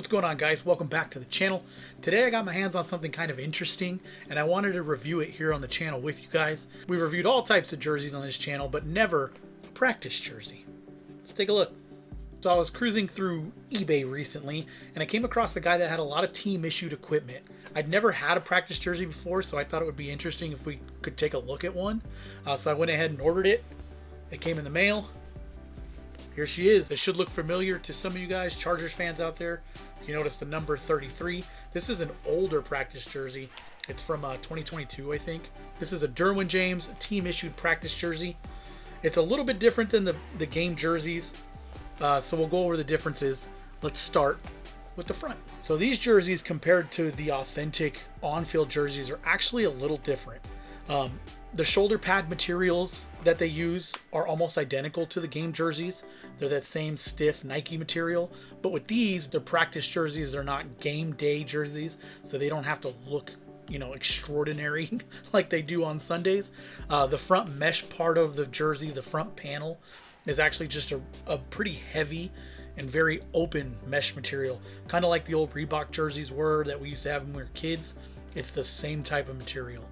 What's going on, guys? Welcome back to the channel. Today I got my hands on something kind of interesting and I wanted to review it here on the channel with you guys. We've reviewed all types of jerseys on this channel, but never a practice jersey. Let's take a look. So I was cruising through eBay recently and I came across a guy that had a lot of team issued equipment. I'd never had a practice jersey before, so I thought it would be interesting if we could take a look at one. So I went ahead and ordered it. It came in the mail. Here she is. It should look familiar to some of you guys, Chargers fans out there. You notice the number 33. This is an older practice jersey. It's from 2022, I think. This is a Derwin James team issued practice jersey. It's a little bit different than the game jerseys. So we'll go over the differences. Let's start with the front. So these jerseys compared to the authentic on-field jerseys are actually a little different. The shoulder pad materials that they use are almost identical to the game jerseys. They're that same stiff Nike material, but with these, they're practice jerseys. They're not game day jerseys, so they don't have to look, extraordinary like they do on Sundays. The front mesh part of the jersey, the front panel, is actually just a pretty heavy and very open mesh material, kind of like the old Reebok jerseys were that we used to have when we were kids. It's the same type of material.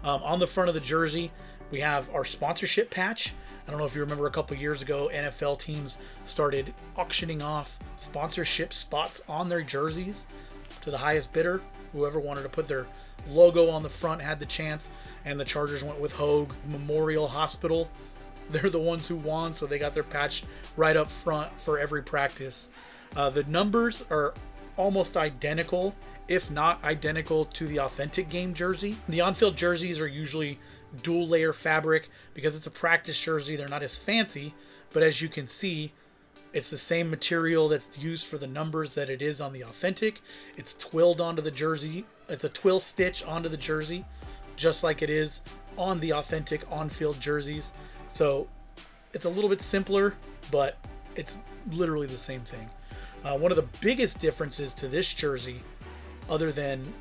On the front of the jersey, we have our sponsorship patch. I don't know if you remember, a couple years ago, NFL teams started auctioning off sponsorship spots on their jerseys to the highest bidder. Whoever wanted to put their logo on the front had the chance, and the Chargers went with Hoag Memorial Hospital. They're the ones who won, so they got their patch right up front for every practice. The numbers are almost identical, if not identical, to the authentic game jersey. The on-field jerseys are usually dual layer fabric. Because it's a practice jersey, they're not as fancy, but as you can see, it's the same material that's used for the numbers that it is on the authentic. It's twilled onto the jersey. It's a twill stitch onto the jersey, just like it is on the authentic on-field jerseys. So it's a little bit simpler, but it's literally the same thing. One of the biggest differences to this jersey, other than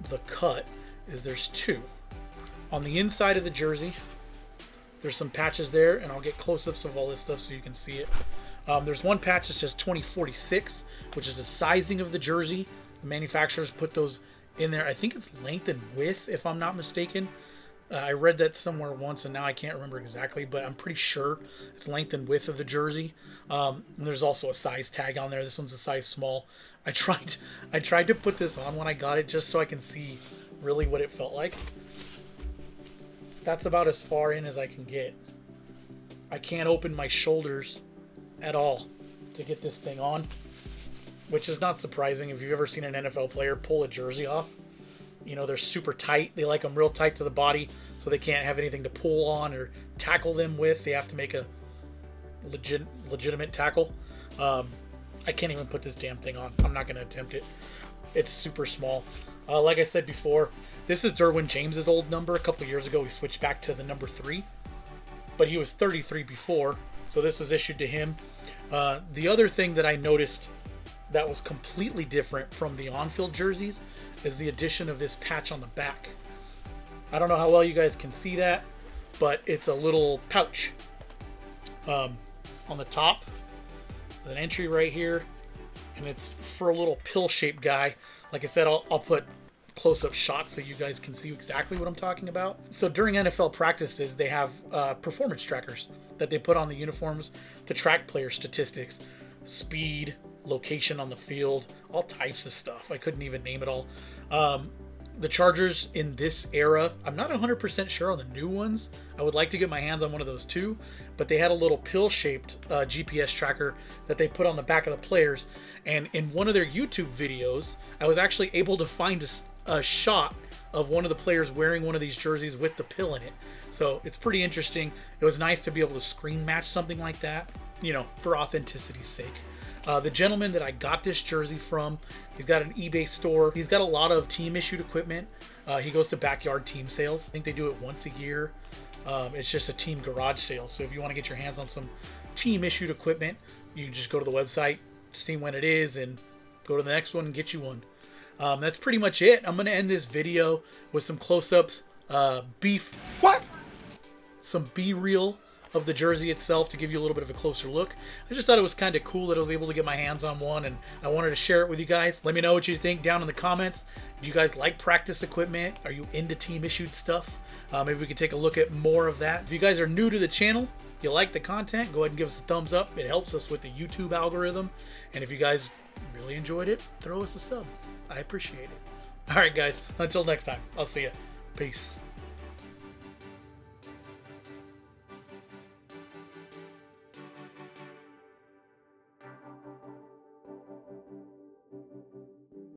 the cut, is there's two. On the inside of the jersey, there's some patches there, and I'll get close-ups of all this stuff so you can see it. There's one patch that says 2046, which is the sizing of the jersey. The manufacturers put those in there. I think it's length and width, if I'm not mistaken. I read that somewhere once, and now I can't remember exactly, but I'm pretty sure it's length and width of the jersey. And there's also a size tag on there. This one's a size small. I tried to put this on when I got it just so I can see really what it felt like. That's about as far in as I can get. I can't open my shoulders at all to get this thing on, which is not surprising if you've ever seen an NFL player pull a jersey off. They're super tight. They like them real tight to the body, so they can't have anything to pull on or tackle them with. They have to make a legitimate tackle. I can't even put this damn thing on. I'm not going to attempt it. It's super small. Like I said before, this is Derwin James's old number. A couple years ago, we switched back to the number 3, but he was 33 before, so this was issued to him. The other thing that I noticed that was completely different from the on-field jerseys is the addition of this patch on the back. I don't know how well you guys can see that, but it's a little pouch on the top. There's an entry right here, and it's for a little pill-shaped guy. Like I said, I'll put close-up shots so you guys can see exactly what I'm talking about. So during NFL practices, they have performance trackers that they put on the uniforms to track player statistics, speed, location on the field, all types of stuff. I couldn't even name it all. The Chargers in this era, I'm not 100% sure on the new ones. I would like to get my hands on one of those too, but they had a little pill-shaped GPS tracker that they put on the back of the players. And in one of their YouTube videos, I was actually able to find a shot of one of the players wearing one of these jerseys with the pill in it. So it's pretty interesting. It was nice to be able to screen match something like that, for authenticity's sake. The gentleman that I got this jersey from, he's got an eBay store. He's got a lot of team issued equipment. He goes to backyard team sales. I think they do it once a year. It's just a team garage sale. So if you want to get your hands on some team issued equipment, you can just go to the website, see when it is, and go to the next one and get you one. That's pretty much it. I'm going to end this video with some close-ups. Some B-reel of the jersey itself to give you a little bit of a closer look. I just thought it was kind of cool that I was able to get my hands on one, and I wanted to share it with you guys. Let me know what you think down in the comments. Do you guys like practice equipment? Are you into team issued stuff? Maybe we can take a look at more of that. If you guys are new to the channel, you like the content, go ahead and give us a thumbs up. It helps us with the YouTube algorithm. And if you guys really enjoyed it, throw us a sub. I appreciate it. All right, guys, until next time, I'll see you. Peace.